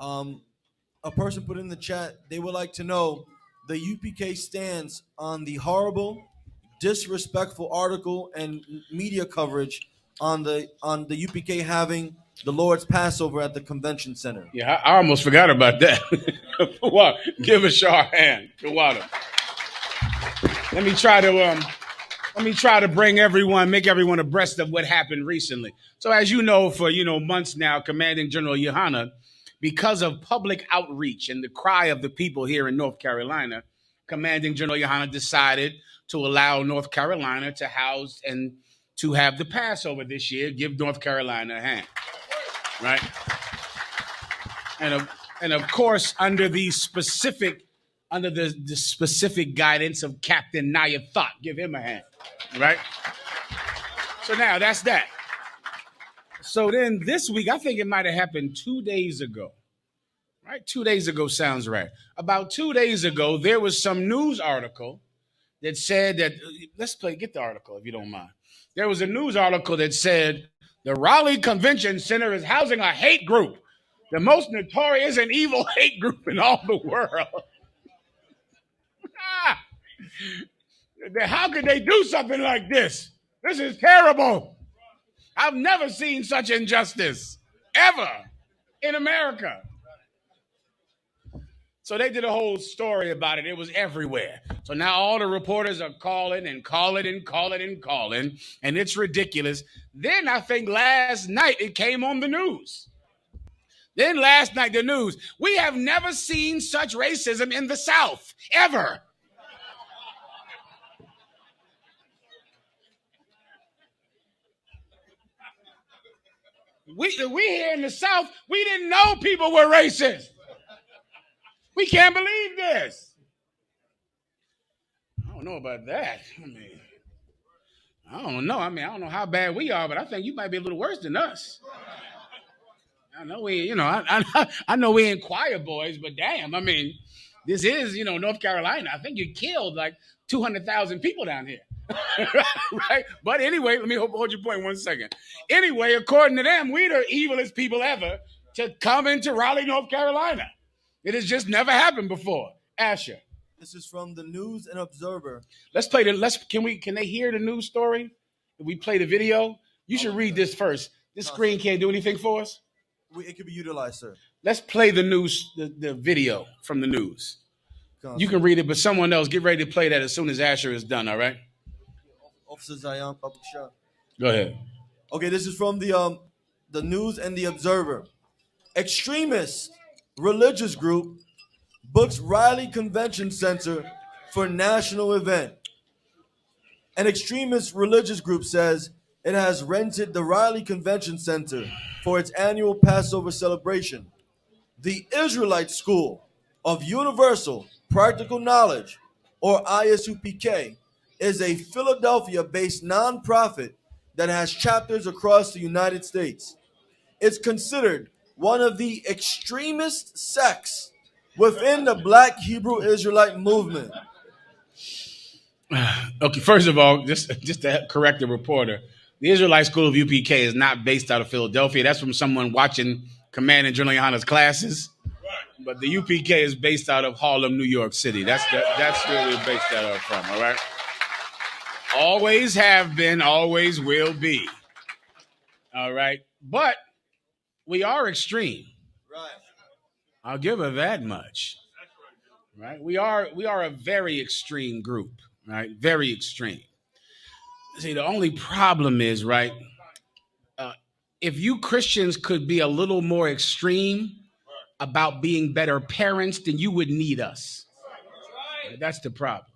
Um, a person put in the chat they would like to know the UPK stance on the horrible, disrespectful article and media coverage on the UPK having the Lord's Passover at the convention center. Yeah, I almost forgot about that. Well, give a sharp hand. Kawada. Let me try to make everyone abreast of what happened recently. So as you know, for months now, Commanding General Yohanna, because of public outreach and the cry of the people here in North Carolina, Commanding General Yohanna decided to allow North Carolina to house and to have the Passover this year. Give North Carolina a hand, right? And of course, under the specific guidance of Captain Naya Thought, give him a hand, right? So now that's that. So then this week, I think it might have happened 2 days ago, right? 2 days ago sounds right. About 2 days ago, there was some news article that said that, get the article if you don't mind. There was a news article that said the Raleigh Convention Center is housing a hate group, the most notorious and evil hate group in all the world. How could they do something like this? This is terrible. I've never seen such injustice ever in America. So they did a whole story about it. It was everywhere. So now all the reporters are calling, and it's ridiculous. Then I think last night it came on the news. The news. We have never seen such racism in the South, ever. We here in the South, we didn't know people were racist. We can't believe this. I don't know about that. I don't know. I don't know how bad we are, but I think you might be a little worse than us. I know I know we ain't choir boys, but damn, this is, North Carolina. I think you killed like 200,000 people down here. Right? But anyway, let me hold your point 1 second. Anyway, according to them, we the evilest people ever to come into Raleigh, North Carolina. It has just never happened before. Asher. This is from the News and Observer. Can they hear the news story? If we play the video? You should read this first. This screen can't do anything for us. It could be utilized, sir. Let's play the news, the video from the news. You can read it, but someone else, get ready to play that as soon as Asher is done, all right? Officer Zion, public shot. Go ahead. Okay, this is from the News and the Observer. Extremist religious group books Raleigh Convention Center for national event. An extremist religious group says it has rented the Raleigh Convention Center for its annual Passover celebration. The Israelite School of Universal Practical Knowledge, or ISUPK, is a Philadelphia-based nonprofit that has chapters across the United States. It's considered one of the extremist sects within the Black Hebrew Israelite movement. Okay, first of all, just to correct the reporter, the Israelite School of UPK is not based out of Philadelphia. That's from someone watching Commanding General Yohanna's classes. But the UPK is based out of Harlem, New York City. That's where we're based out of from, all right? Always have been, always will be. All right? But we are extreme. Right. I'll give her that much. Right? We are a very extreme group, right? Very extreme. See, the only problem is, right, if you Christians could be a little more extreme about being better parents, then you would need us. Right? That's the problem.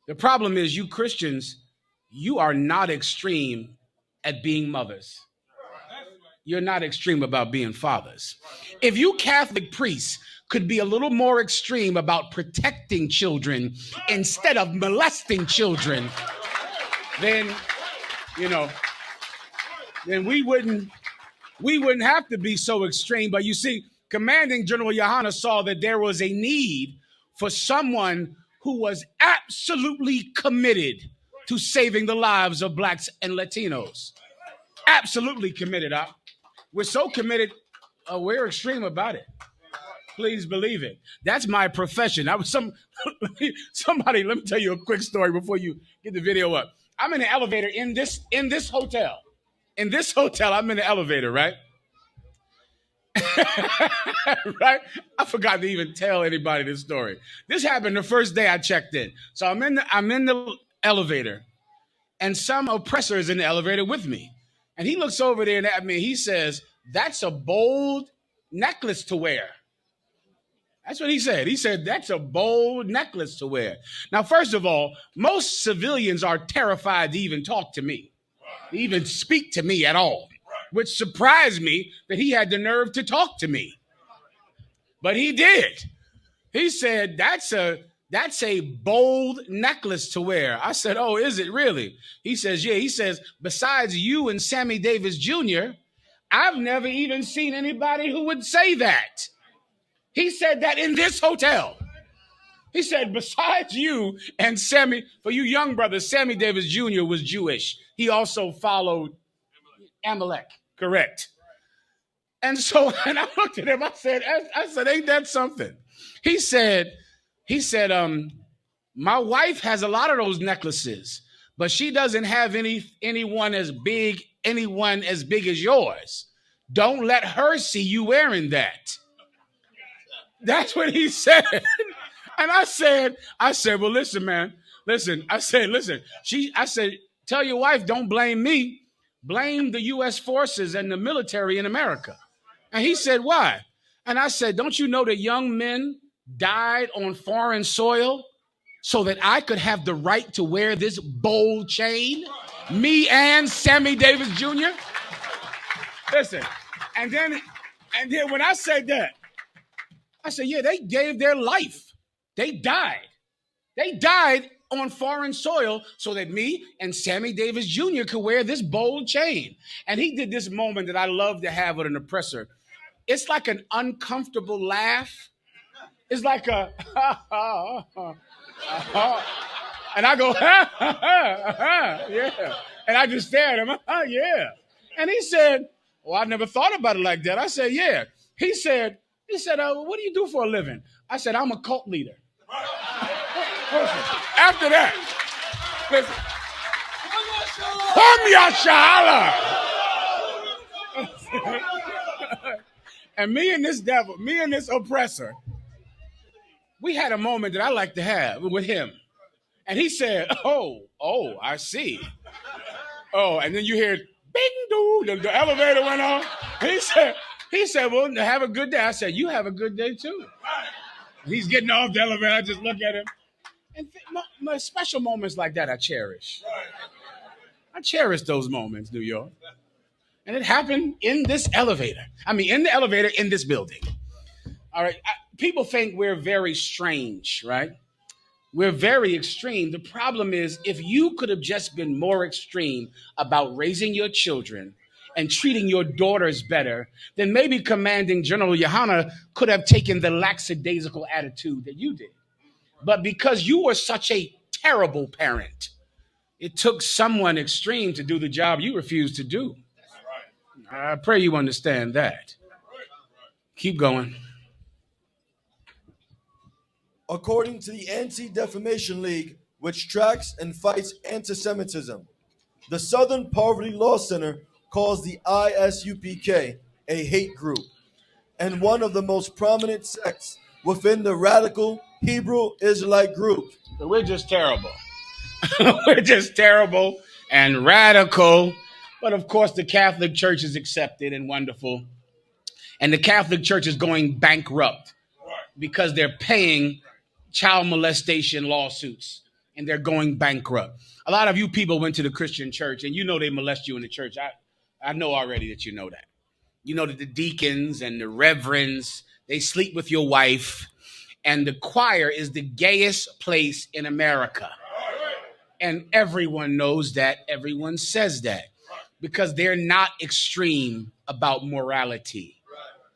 The problem is you Christians, you are not extreme at being mothers. You're not extreme about being fathers. If you Catholic priests could be a little more extreme about protecting children instead of molesting children, then, then we wouldn't have to be so extreme. But you see, Commanding General Yohanna saw that there was a need for someone who was absolutely committed to saving the lives of blacks and Latinos. Absolutely committed. We're so committed, we're extreme about it. Please believe it. That's my profession. I was somebody. Let me tell you a quick story before you get the video up. I'm in the elevator in this hotel. In this hotel, I'm in the elevator, right? Right? I forgot to even tell anybody this story. This happened the first day I checked in. So I'm in the elevator, and some oppressor is in the elevator with me. And he looks over there at me. He says, "That's a bold necklace to wear." That's what he said. He said, "That's a bold necklace to wear." Now, first of all, most civilians are terrified to even talk to me, to even speak to me at all, which surprised me that he had the nerve to talk to me. But he did. He said, that's a bold necklace to wear. I said, "Oh, is it really?" He says, "Yeah." He says, "Besides you and Sammy Davis Jr., I've never even seen anybody who would say that." He said that in this hotel. He said, "Besides you and Sammy," for you young brothers, Sammy Davis Jr. was Jewish. He also followed Amalek, correct? And so, and I looked at him, I said, "Ain't that something?" He said, "My wife has a lot of those necklaces, but she doesn't have anyone as big as yours. Don't let her see you wearing that." That's what he said. And I said, "Well, listen, man. Listen." I said, "Tell your wife, don't blame me. Blame the U.S. forces and the military in America." And he said, "Why?" And I said, "Don't you know that young men died on foreign soil so that I could have the right to wear this bold chain? Me and Sammy Davis Jr.?" Listen, and then when I said that, I said, "Yeah, they gave their life. They died. They died on foreign soil so that me and Sammy Davis Jr. could wear this bold chain." And he did this moment that I love to have with an oppressor. It's like an uncomfortable laugh. It's like a, and I go, yeah. And I just stare at him, yeah. And he said, "Well, I never thought about it like that." I said, "Yeah." He said, "What do you do for a living?" I said, "I'm a cult leader." Listen, after that, listen, and me and this oppressor, we had a moment that I like to have with him. And he said, oh, I see. Oh, and then you hear, bing, doo, the elevator went on. He said, "Well, have a good day." I said, "You have a good day too." He's getting off the elevator. I just look at him. And my special moments like that, I cherish. I cherish those moments, New York. And it happened in this elevator. I mean, in the elevator in this building. All right. People think we're very strange, right? We're very extreme. The problem is, if you could have just been more extreme about raising your children and treating your daughters better, then maybe Commanding General Yohanna could have taken the lackadaisical attitude that you did. But because you were such a terrible parent, it took someone extreme to do the job you refused to do. I pray you understand that. Keep going. According to the Anti-Defamation League, which tracks and fights anti-Semitism, the Southern Poverty Law Center calls the ISUPK a hate group and one of the most prominent sects within the radical Hebrew Israelite group. So we're just terrible. We're just terrible and radical. But of course, the Catholic Church is accepted and wonderful. And the Catholic Church is going bankrupt because they're paying child molestation lawsuits and they're going bankrupt. A lot of you people went to the Christian church and you know they molest you in the church. I know already that you know that. You know that the deacons and the reverends, they sleep with your wife, and the choir is the gayest place in America. And everyone knows that. Everyone says that because they're not extreme about morality.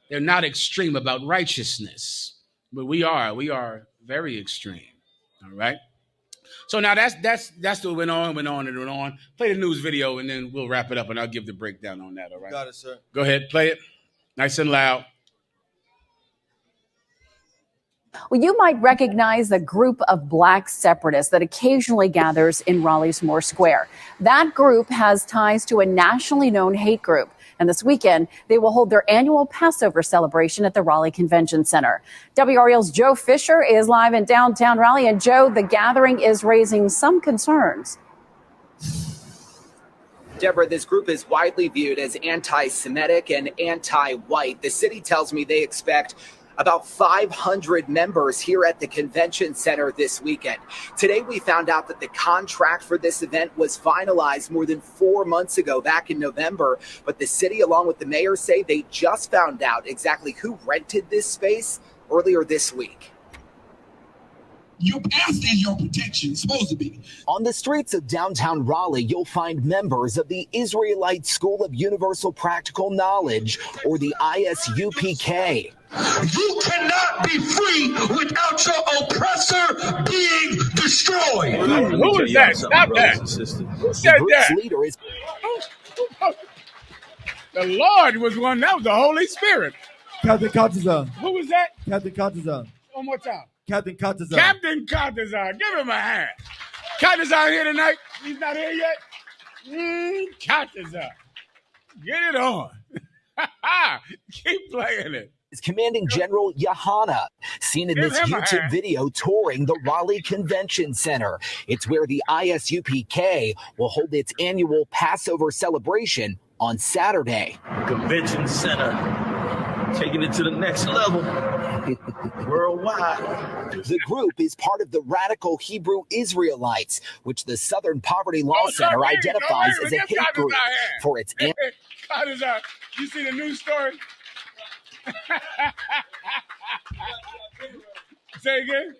They're not extreme about righteousness, but we are very extreme. All right. So now that's what went on. Play the news video and then we'll wrap it up and I'll give the breakdown on that. All right. Got it, sir. Go ahead, play it, nice and loud. Well, you might recognize a group of black separatists that occasionally gathers in Raleigh's Moore Square. That group has ties to a nationally known hate group. And this weekend, they will hold their annual Passover celebration at the Raleigh Convention Center. WRAL's Joe Fisher is live in downtown Raleigh. And Joe, the gathering is raising some concerns. Deborah, this group is widely viewed as anti-Semitic and anti-white. The city tells me they expect about 500 members here at the convention center this weekend. Today, we found out that the contract for this event was finalized more than 4 months ago, back in November. But the city, along with the mayor, say they just found out exactly who rented this space earlier this week. Your past is your protection, supposed to be. On the streets of downtown Raleigh, you'll find members of the Israelite School of Universal Practical Knowledge, or the ISUPK. You cannot be free without your oppressor being destroyed. Who is that? Stop that. Who said that? Leader is the Lord was one. That was the Holy Spirit. Captain Katazan. Who was that? Captain Katazan. One more time. Captain Katazan. Captain Katazan. Give him a hand. Katazan here tonight. He's not here yet. Katazan. Get it on. Keep playing it. is Commanding General GEN.YAHANNA, seen in this YouTube video touring the Raleigh Convention Center. It's where the I.S.U.P.K will hold its annual Passover celebration on Saturday. Convention Center, taking it to the next level. Worldwide. The group is part of the radical Hebrew Israelites, which the Southern Poverty Law Center identifies as a hate group for its. You see the news story? Say again.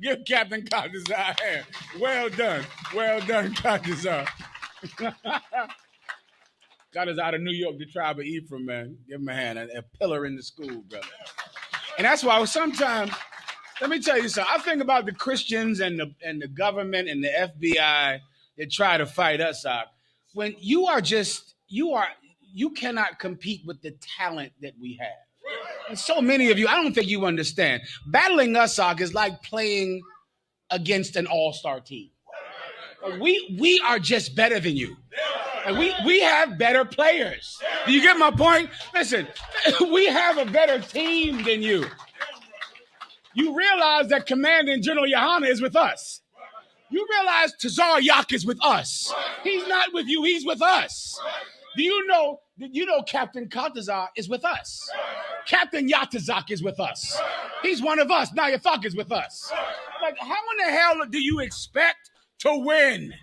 Give Captain Cotton's a hand. Well done, Cotton's. Got us out of New York, the tribe of Ephraim, man. Give him a hand. A pillar in the school, brother. And that's why sometimes, let me tell you something. I think about the Christians and the government and the FBI that try to fight us out. When you cannot compete with the talent that we have. And so many of you, I don't think you understand. Battling us out is like playing against an all-star team. We are just better than you. And we have better players. Do you get my point? Listen, we have a better team than you. You realize that Commanding General GEN.YAHANNA is with us. You realize Tazar Yak is with us. He's not with you, he's with us. Do you know Captain Katazar is with us? Captain Yatazak is with us. He's one of us. Now Yathak is with us. Like, how in the hell do you expect to win?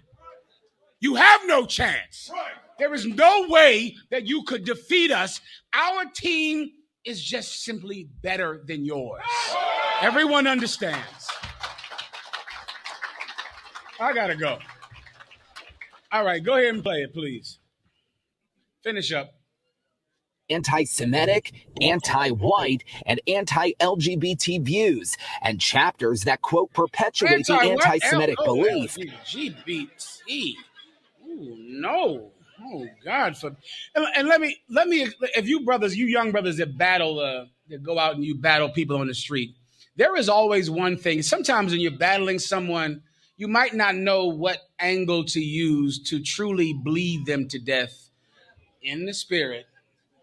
You have no chance. There is no way that you could defeat us. Our team is just simply better than yours. Everyone understands. I gotta go. All right, go ahead and play it, please. Finish up. Anti-Semitic, anti-white, and anti-LGBT views, and chapters that, quote, perpetuate the anti-Semitic belief. LGBT. Ooh, no. Oh, God. And let me, if you young brothers that battle, that go out and you battle people on the street, there is always one thing. Sometimes when you're battling someone, you might not know what angle to use to truly bleed them to death in the spirit,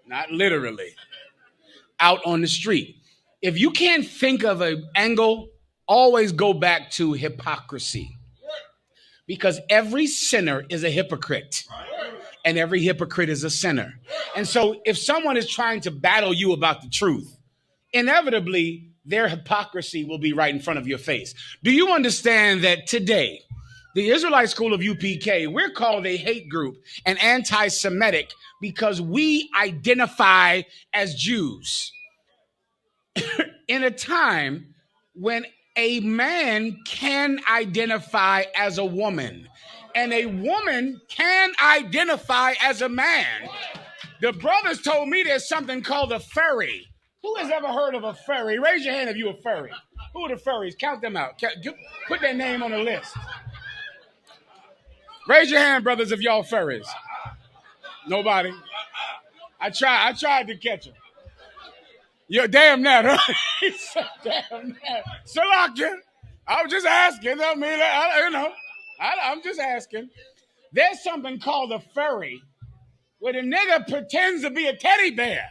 not literally, out on the street. If you can't think of an angle, always go back to hypocrisy. Because every sinner is a hypocrite. And every hypocrite is a sinner. And so if someone is trying to battle you about the truth, inevitably, their hypocrisy will be right in front of your face. Do you understand that today, the Israelite School of UPK, we're called a hate group, an anti-Semitic, because we identify as Jews. In a time when a man can identify as a woman, and a woman can identify as a man. The brothers told me there's something called a furry. Who has ever heard of a furry? Raise your hand if you're a furry. Who are the furries? Count them out. Put their name on the list. Raise your hand, brothers, if y'all furries. Nobody. I tried to catch them. You're damn that, huh? He said, damn that. Salakia. I was just asking. I mean, I'm just asking. There's something called a furry where the nigga pretends to be a teddy bear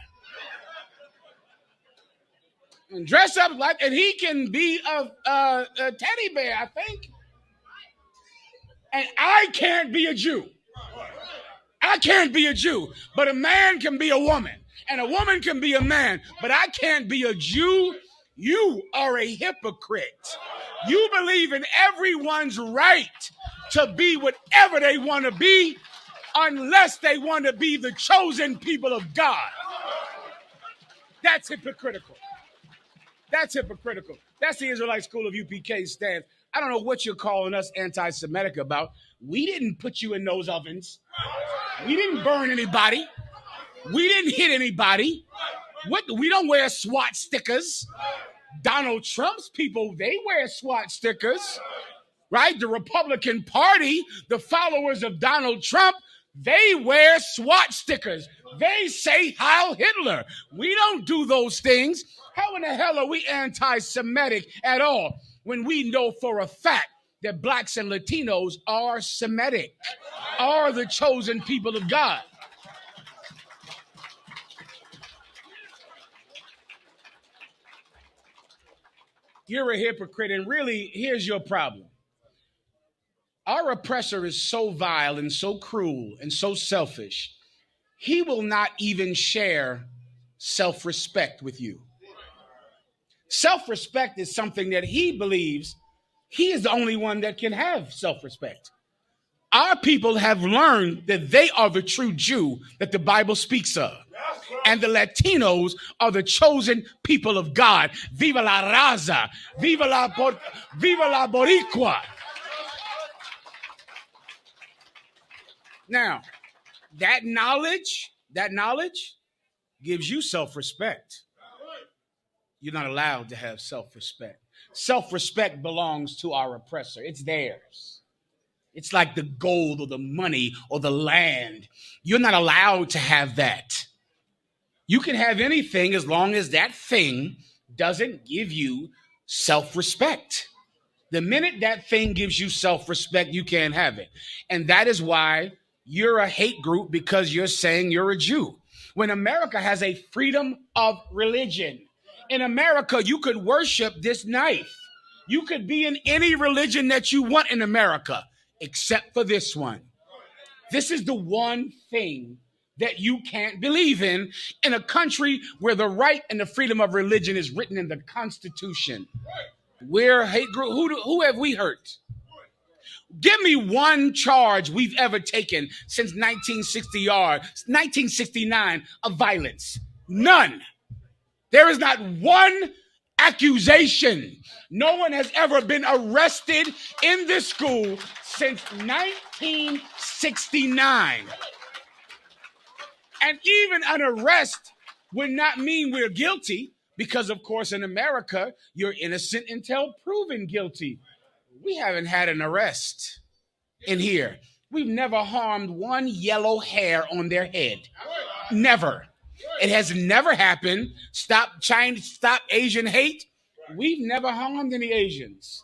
and dress up like, and he can be a teddy bear, I think. And I can't be a Jew. I can't be a Jew, but a man can be a woman, and a woman can be a man, but I can't be a Jew. You are a hypocrite. You believe in everyone's right to be whatever they want to be, unless they want to be the chosen people of God. That's hypocritical. That's hypocritical. That's the Israelite School of UPK stance. I don't know what you're calling us anti-Semitic about. We didn't put you in those ovens. We didn't burn anybody. We didn't hit anybody. We don't wear SWAT stickers. Donald Trump's people, they wear SWAT stickers, right? The Republican Party, the followers of Donald Trump, they wear SWAT stickers. They say Heil Hitler. We don't do those things. How in the hell are we anti-Semitic at all when we know for a fact that blacks and Latinos are Semitic, are the chosen people of God? You're a hypocrite, and really, here's your problem. Our oppressor is so vile and so cruel and so selfish, he will not even share self-respect with you. Self-respect is something that he believes he is the only one that can have self-respect. Our people have learned that they are the true Jew that the Bible speaks of. And the Latinos are the chosen people of God. Viva la raza. Viva la boricua. Now, that knowledge gives you self-respect. You're not allowed to have self-respect. Self-respect belongs to our oppressor. It's theirs. It's like the gold or the money or the land. You're not allowed to have that. You can have anything as long as that thing doesn't give you self-respect. The minute that thing gives you self-respect, you can't have it. And that is why you're a hate group, because you're saying you're a Jew. When America has a freedom of religion, in America, you could worship this knife. You could be in any religion that you want in America, except for this one. This is the one thing that you can't believe in a country where the right and the freedom of religion is written in the Constitution. We're a hate group. Who have we hurt? Give me one charge we've ever taken since 1969 of violence. None. There is not one accusation. No one has ever been arrested in this school since 1969. And even an arrest would not mean we're guilty, because, of course, in America, you're innocent until proven guilty. We haven't had an arrest in here. We've never harmed one yellow hair on their head. Never. It has never happened. Stop Asian hate. We've never harmed any Asians.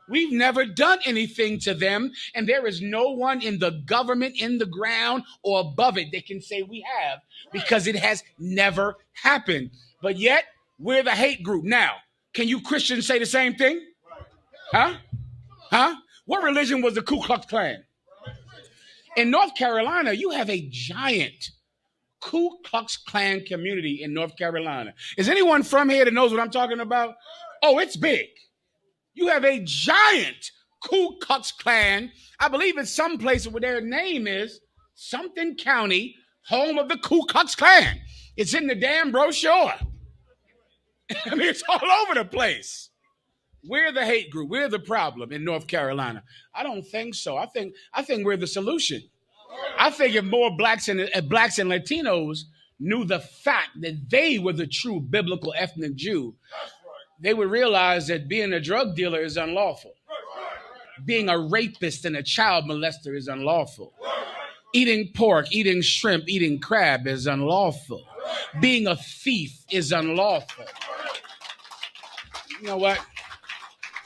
We've never done anything to them, and there is no one in the government, in the ground, or above it that can say we have, because it has never happened. But yet, we're the hate group. Now, can you Christians say the same thing? Huh? What religion was the Ku Klux Klan? In North Carolina, you have a giant Ku Klux Klan community in North Carolina. Is anyone from here that knows what I'm talking about? Oh, it's big. You have a giant Ku Klux Klan. I believe it's some place where their name is something county, home of the Ku Klux Klan. It's in the damn brochure. I mean, it's all over the place. We're the hate group. We're the problem in North Carolina. I don't think so. I think we're the solution. I think if more blacks and Latinos knew the fact that they were the true biblical ethnic Jew, they would realize that being a drug dealer is unlawful. Being a rapist and a child molester is unlawful. Eating pork, eating shrimp, eating crab is unlawful. Being a thief is unlawful. You know what?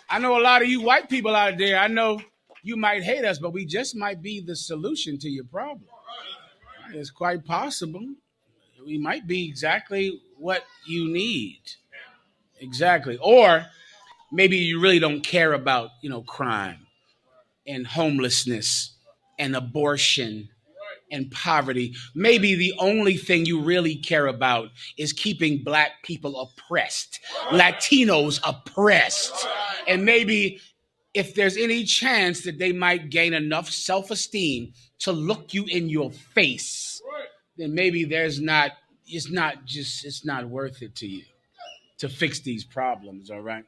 I know a lot of you white people out there, I know you might hate us, but we just might be the solution to your problem. It's quite possible. We might be exactly what you need. Exactly. Or maybe you really don't care about, crime and homelessness and abortion and poverty. Maybe the only thing you really care about is keeping Black people oppressed, Latinos oppressed. And maybe if there's any chance that they might gain enough self-esteem to look you in your face, then maybe it's not worth it to you to fix these problems, all right?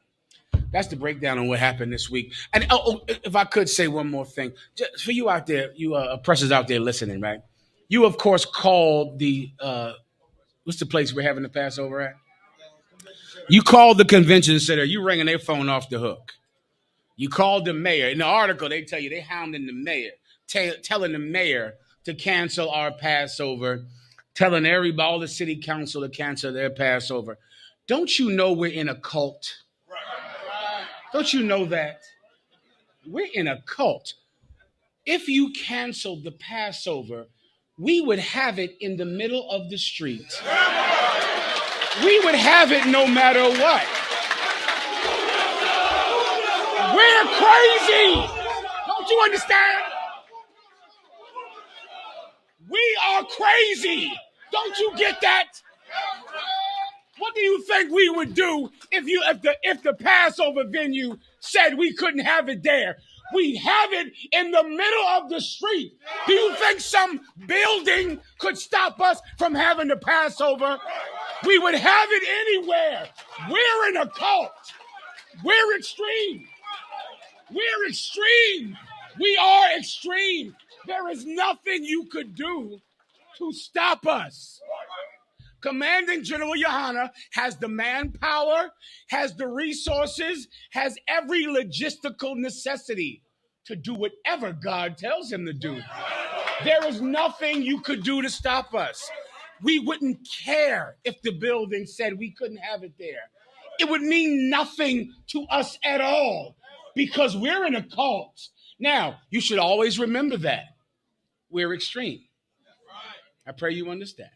That's the breakdown on what happened this week. And if I could say one more thing, just for you out there, you oppressors out there listening, right? You, of course, called the, what's the place we're having the Passover at? You called the convention center. You ringing their phone off the hook. You called the mayor. In the article, they tell you they hounding the mayor, telling the mayor to cancel our Passover, telling all the city council to cancel their Passover. Don't you know we're in a cult? Don't you know that? We're in a cult. If you canceled the Passover, we would have it in the middle of the street. We would have it no matter what. We're crazy. Don't you understand? We are crazy. Don't you get that? What do you think we would do if the Passover venue said we couldn't have it there? We'd have it in the middle of the street. Do you think some building could stop us from having the Passover? We would have it anywhere. We're in a cult. We're extreme. We're extreme. We are extreme. There is nothing you could do to stop us. Commanding General Yohanna has the manpower, has the resources, has every logistical necessity to do whatever God tells him to do. There is nothing you could do to stop us. We wouldn't care if the building said we couldn't have it there. It would mean nothing to us at all because we're in a cult. Now, you should always remember that. We're extreme. I pray you understand.